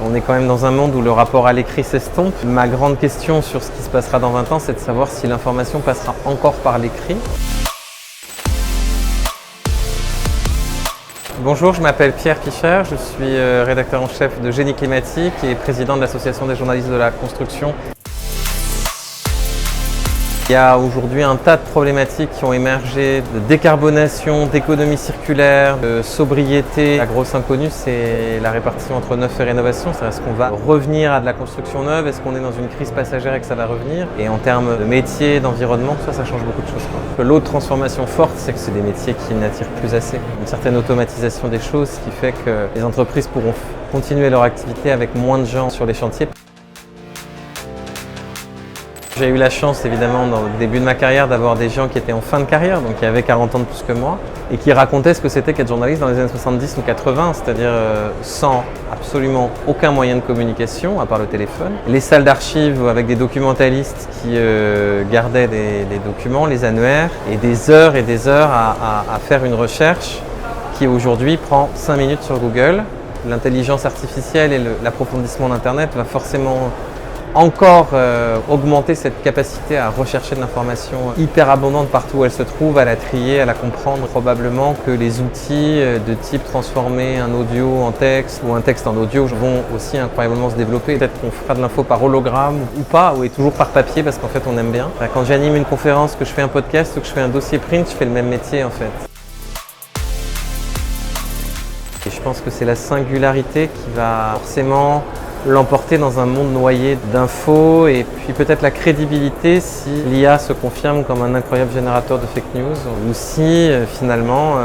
On est quand même dans un monde où le rapport à l'écrit s'estompe. Ma grande question sur ce qui se passera dans 20 ans, c'est de savoir si l'information passera encore par l'écrit. Bonjour, je m'appelle Pierre Picher, je suis rédacteur en chef de Génie Climatique et président de l'Association des journalistes de la construction. Il y a aujourd'hui un tas de problématiques qui ont émergé, de décarbonation, d'économie circulaire, de sobriété. La grosse inconnue, c'est la répartition entre neuf et rénovation. Est-ce qu'on va revenir à de la construction neuve? Est-ce qu'on est dans une crise passagère et que ça va revenir? Et en termes de métier, d'environnement, ça change beaucoup de choses. L'autre transformation forte, c'est que c'est des métiers qui n'attirent plus assez. Une certaine automatisation des choses, ce qui fait que les entreprises pourront continuer leur activité avec moins de gens sur les chantiers. J'ai eu la chance, évidemment, dans le début de ma carrière, d'avoir des gens qui étaient en fin de carrière, donc qui avaient 40 ans de plus que moi, et qui racontaient ce que c'était qu'être journaliste dans les années 70 ou 80, c'est-à-dire sans absolument aucun moyen de communication, à part le téléphone. Les salles d'archives avec des documentalistes qui gardaient des documents, les annuaires, et des heures à faire une recherche qui aujourd'hui prend 5 minutes sur Google. L'intelligence artificielle et l'approfondissement d'Internet va forcément encore augmenter cette capacité à rechercher de l'information hyper abondante partout où elle se trouve, à la trier, à la comprendre. Probablement que les outils de type transformer un audio en texte ou un texte en audio vont aussi incroyablement se développer. Peut-être qu'on fera de l'info par hologramme ou pas, ou toujours par papier parce qu'en fait on aime bien. Quand j'anime une conférence, que je fais un podcast ou que je fais un dossier print, je fais le même métier en fait. Et je pense que c'est la singularité qui va forcément l'emporter dans un monde noyé d'infos et puis peut-être la crédibilité si l'IA se confirme comme un incroyable générateur de fake news ou si finalement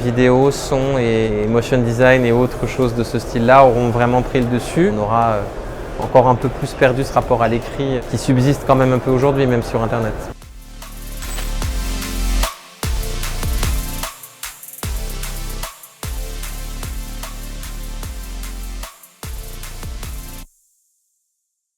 vidéo, son et motion design et autres choses de ce style-là auront vraiment pris le dessus. On aura encore un peu plus perdu ce rapport à l'écrit qui subsiste quand même un peu aujourd'hui, même sur Internet.